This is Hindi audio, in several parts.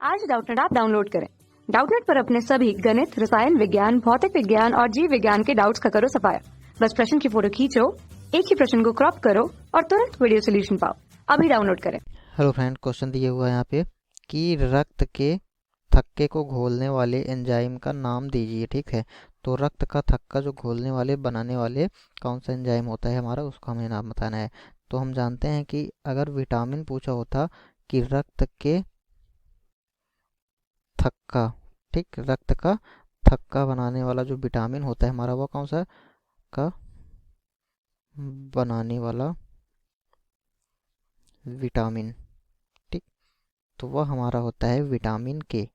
आज डाउटनेट ऐप डाउनलोड करें। डाउटनेट पर अपने सभी गणित, रसायन विज्ञान, भौतिक विज्ञान और जीव विज्ञान के डाउट्स का करो सफाया। बस प्रश्न की फोटो खींचो, एक ही प्रश्न को क्रॉप करो और तुरंत वीडियो सोल्यूशन पाओ। अभी डाउनलोड करें। हेलो फ्रेंड, क्वेश्चन दिया हुआ है यहाँ पे कि रक्त के थक्के को घोलने वाले एंजाइम का नाम दीजिए। ठीक है, तो रक्त का थक्का जो घोलने वाले बनाने वाले कौन सा एंजाइम होता है हमारा, उसका हमें नाम बताना है। तो हम जानते हैं कि अगर विटामिन पूछा होता कि रक्त के थक्का, ठीक, रक्त का थक्का बनाने वाला जो विटामिन होता है हमारा, वो कौन सा का बनाने वाला विटामिन, ठीक, तो वह हमारा होता है विटामिन के।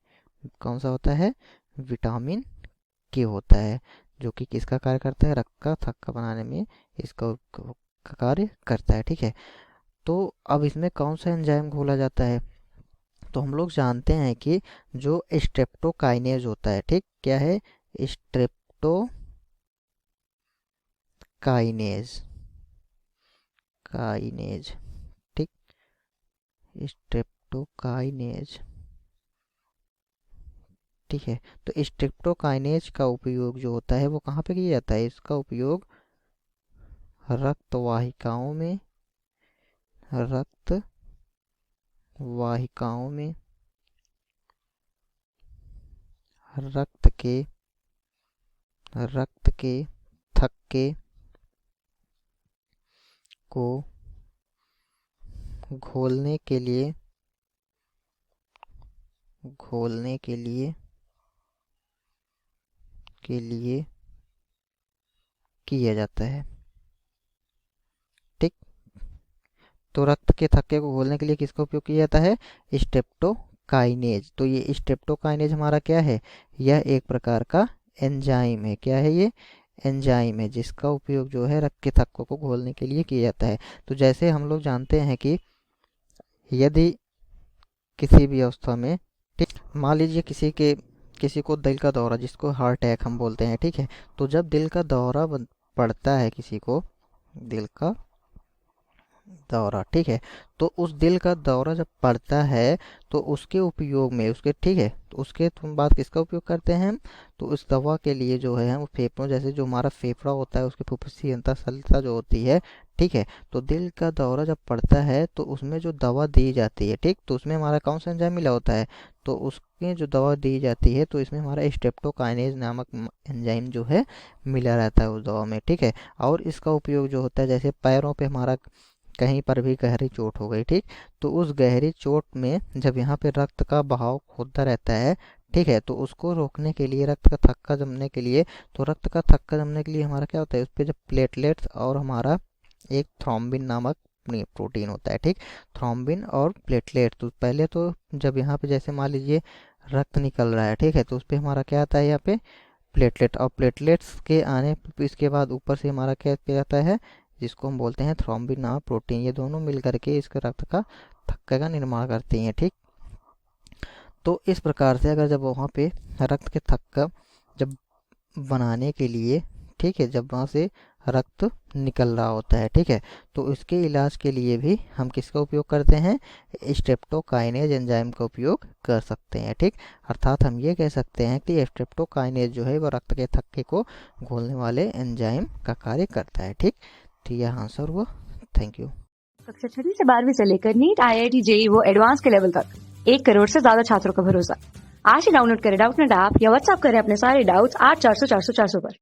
कौन सा होता है? विटामिन के होता है, जो कि किसका कार्य करता है? रक्त का थक्का बनाने में इसका कार्य करता है। ठीक है, तो अब इसमें कौन सा एंजाइम घोला जाता है? तो हम लोग जानते हैं कि जो स्ट्रेप्टोकाइनेज होता है, ठीक, क्या है? स्ट्रेप्टोकाइनेज, काइनेज, ठीक, स्ट्रेप्टोकाइनेज, ठीक है। तो स्ट्रेप्टोकाइनेज का उपयोग जो होता है वो कहाँ पे किया जाता है? इसका उपयोग रक्त वाहिकाओं में, रक्त वाहिकाओं में रक्त के थक्के को घोलने के लिए किया जाता है। ठीक, तो रक्त के थक्के को घोलने के लिए किसका उपयोग किया जाता है? स्ट्रेप्टोकाइनेज। तो ये स्ट्रेप्टोकाइनेज हमारा क्या है? यह एक प्रकार का एंजाइम है। क्या है ये? एंजाइम है, जिसका उपयोग जो है रक्त के थक्कों को घोलने के लिए किया जाता है। तो जैसे हम लोग जानते हैं कि यदि किसी भी अवस्था में, ठीक, मान लीजिए किसी को दिल का दौरा, जिसको हार्ट अटैक हम बोलते हैं, ठीक है, तो जब दिल का दौरा पड़ता है किसी को, दिल का दौरा, ठीक है, तो उस दिल का दौरा जब पड़ता है तो उसके उपयोग में, उसके, ठीक है, तो उसके तुम बात किसका उपयोग करते हैं हम? तो उस दवा के लिए जो है हम फेफड़ों, जैसे जो हमारा फेफड़ा होता है उसकी फुफ्फुसी अंतः जो होती है, ठीक है, तो दिल का दौरा जब पड़ता है तो उसमें जो दवा दी जाती है, ठीक, तो उसमें हमारा कौन सा एंजाइम मिला होता है? तो उसमें जो दवा दी जाती है तो इसमें हमारा स्ट्रेप्टोकाइनेज नामक एंजाइम जो है मिला रहता है उस दवा में। ठीक है, और इसका उपयोग जो होता है, जैसे पैरों पे हमारा कहीं पर भी गहरी चोट हो गई, ठीक, तो उस गहरी चोट में जब यहाँ पे रक्त का बहाव होता रहता है, ठीक है, तो उसको रोकने के लिए, रक्त का थक्का जमने के लिए, तो रक्त का थक्का जमने के लिए हमारा क्या होता है? उस पर जब प्लेटलेट्स और हमारा एक थ्रोम्बिन नामक प्रोटीन होता है, ठीक, थ्रोम्बिन और प्लेटलेट, तो पहले तो जब यहाँ पे जैसे मान लीजिए रक्त निकल रहा है, ठीक है, तो उस पर हमारा क्या आता है? यहाँ पे प्लेटलेट, और प्लेटलेट्स के आने इसके बाद ऊपर से हमारा क्या पे आता है, जिसको हम बोलते हैं थ्रोम्बिन नामक प्रोटीन। ये दोनों मिल करके इसके रक्त का थक्के का निर्माण करती हैं। ठीक, तो इस प्रकार से अगर जब वहाँ पे रक्त के थक्का जब बनाने के लिए, ठीक है, जब वहाँ से रक्त निकल रहा होता है, ठीक है, तो इसके इलाज के लिए भी हम किसका उपयोग करते हैं? स्ट्रेप्टोकाइनेज एंजाइम का उपयोग कर सकते हैं। ठीक, अर्थात हम ये कह सकते हैं कि स्ट्रेप्टोकाइनेज जो है वो रक्त के थक्के को घोलने वाले एंजाइम का कार्य करता है। ठीक, तो यह आंसर हुआ। Thank you. कक्षा 6 से 12वीं से लेकर नीट, IIT, JEE वो एडवांस के लेवल तक 1 करोड़ से ज्यादा छात्रों का भरोसा। आज ही डाउनलोड करें डाउटनेट ऐप या व्हाट्सएप करें अपने सारे डाउट्स 8400 400 400 पर।